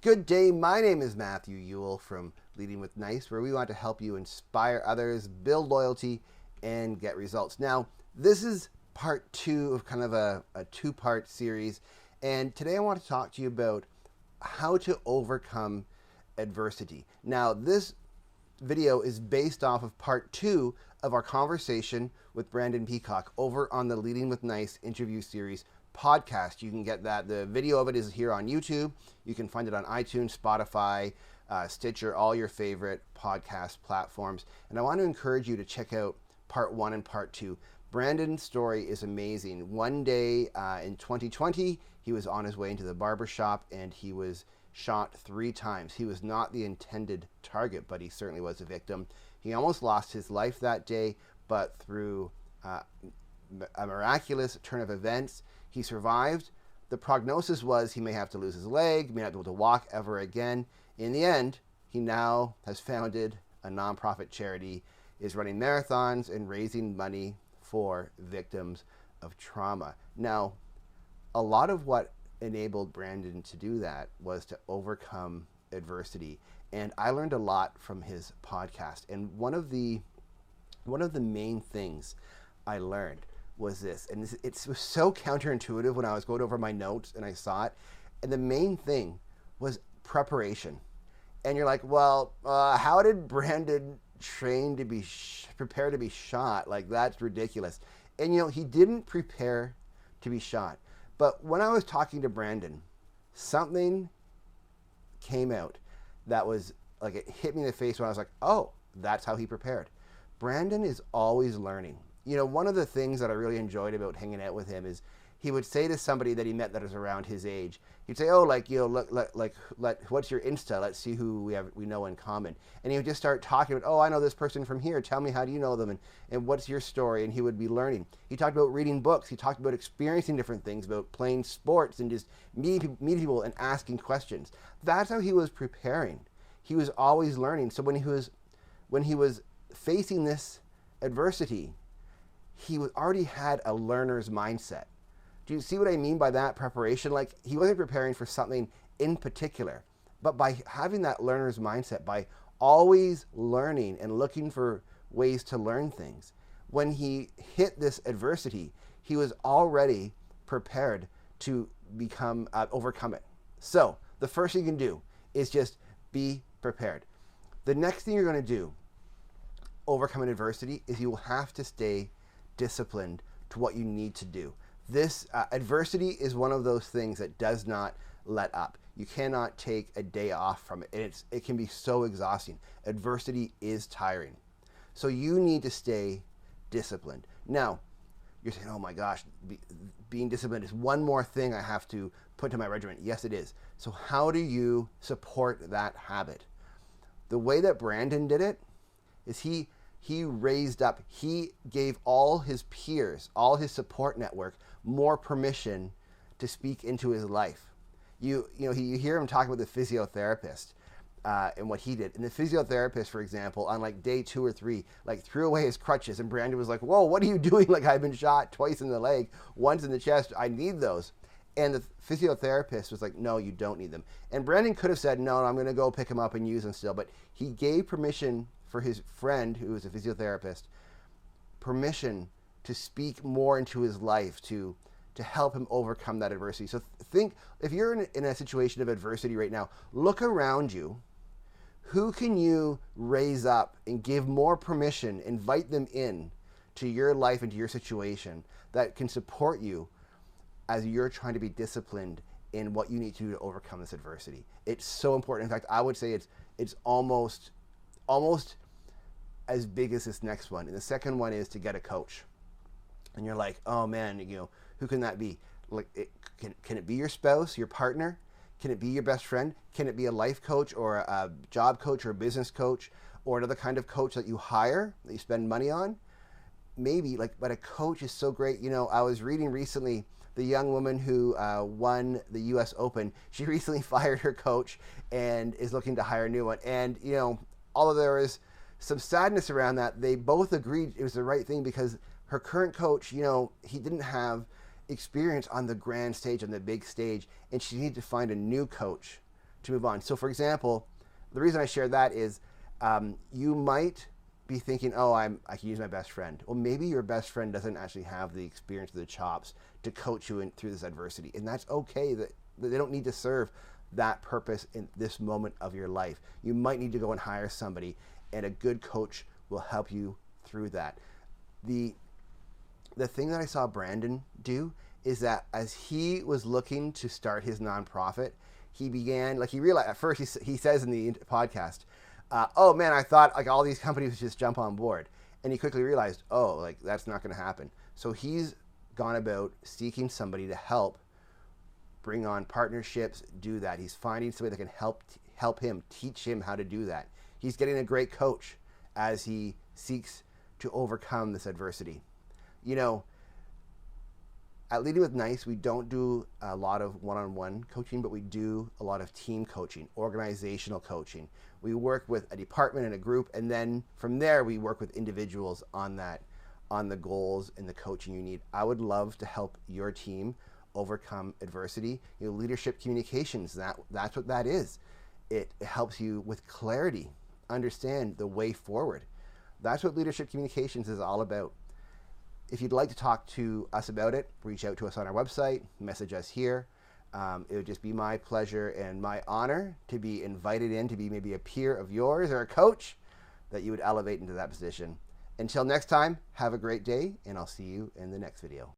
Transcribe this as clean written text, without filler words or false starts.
Good day, my name is Matthew Ewell from Leading with Nice, where we want to help you inspire others, build loyalty, and get results. Now, this is part two of kind of a two-part series, and today I want to talk to you about how to overcome adversity. Now, this video is based off of part two of our conversation with Brandon Peacock over on the Leading with Nice interview series podcast. You can get that. The video of it is here on YouTube. You can find it on iTunes, Spotify, Stitcher, all your favorite podcast platforms. And I want to encourage you to check out part one and part two. Brandon's story is amazing. One day in 2020, he was on his way into the barber shop and he was shot 3 times. He was not the intended target, but he certainly was a victim. He almost lost his life that day, but through a miraculous turn of events, he survived. The prognosis was he may have to lose his leg, may not be able to walk ever again. In the end, he now has founded a nonprofit charity, is running marathons and raising money for victims of trauma. Now, a lot of what enabled Brandon to do that was to overcome adversity. And I learned a lot from his podcast. And one of the main things I learned was this, and it was so counterintuitive when I was going over my notes and I saw it, and the main thing was preparation. And you're like, well, how did Brandon train to be prepare to be shot? Like, that's ridiculous. And he didn't prepare to be shot. But when I was talking to Brandon, something came out that was like, it hit me in the face when I was like, oh, that's how he prepared. Brandon is always learning. One of the things that I really enjoyed about hanging out with him is he would say to somebody that he met that is around his age, he'd say, oh, what's your Insta? Let's see who we know in common. And he would just start talking about, oh, I know this person from here. Tell me, how do you know them? And what's your story? And he would be learning. He talked about reading books. He talked about experiencing different things, about playing sports and just meeting people and asking questions. That's how he was preparing. He was always learning. So when he was facing this adversity, he already had a learner's mindset. Do you see what I mean by that preparation? Like, he wasn't preparing for something in particular, but by having that learner's mindset, by always learning and looking for ways to learn things, when he hit this adversity, he was already prepared to overcome it. So the first thing you can do is just be prepared. The next thing you're going to do, overcoming adversity, is you will have to stay disciplined to what you need to do. This adversity is one of those things that does not let up. You cannot take a day off from it. It can be so exhausting. Adversity is tiring. So you need to stay disciplined. Now, you're saying, oh my gosh, being disciplined is one more thing I have to put to my regimen. Yes, it is. So how do you support that habit? The way that Brandon did it is he raised up, he gave all his peers, all his support network, more permission to speak into his life. You hear him talk about the physiotherapist and what he did. And the physiotherapist, for example, on like day 2 or 3, threw away his crutches. And Brandon was like, whoa, what are you doing? Like, I've been shot twice in the leg, once in the chest. I need those. And the physiotherapist was like, no, you don't need them. And Brandon could have said, no, I'm going to go pick them up and use them still. But he gave permission for his friend, who was a physiotherapist, permission to speak more into his life, to help him overcome that adversity. So think, if you're in a situation of adversity right now, look around you. Who can you raise up and give more permission, invite them in to your life and to your situation that can support you as you're trying to be disciplined in what you need to do to overcome this adversity? It's so important. In fact, I would say it's almost as big as this next one. And the second one is to get a coach. And you're like, oh man, who can that be? Like, can it be your spouse, your partner? Can it be your best friend? Can it be a life coach or a job coach or a business coach or another kind of coach that you hire, that you spend money on? Maybe, but a coach is so great. I was reading recently the young woman who won the U.S. Open. She recently fired her coach and is looking to hire a new one. And, although there is some sadness around that, they both agreed it was the right thing, because her current coach, he didn't have experience on the grand stage, on the big stage, and she needed to find a new coach to move on. So for example, the reason I share that is you might be thinking, oh, I can use my best friend. Well, maybe your best friend doesn't actually have the experience or the chops to coach you through this adversity. And that's okay. That they don't need to serve that purpose in this moment of your life. You might need to go and hire somebody, and a good coach will help you through that. The thing that I saw Brandon do is that as he was looking to start his nonprofit, he began, like he realized at first, he says in the podcast, oh man, I thought like all these companies would just jump on board. And he quickly realized, oh, like that's not going to happen. So he's gone about seeking somebody to help bring on partnerships, do that. He's finding somebody that can help him, teach him how to do that. He's getting a great coach as he seeks to overcome this adversity. You know, at Leading with Nice, we don't do a lot of one-on-one coaching, but we do a lot of team coaching, organizational coaching. We work with a department and a group, and then from there we work with individuals on the goals and the coaching you need. I would love to help your team overcome adversity. You know, leadership communications, that's what that is. It helps you with clarity, understand the way forward. That's what leadership communications is all about. If you'd like to talk to us about it, reach out to us on our website, message us here. It would just be my pleasure and my honor to be invited in to be maybe a peer of yours or a coach that you would elevate into that position. Until next time, have a great day, and I'll see you in the next video.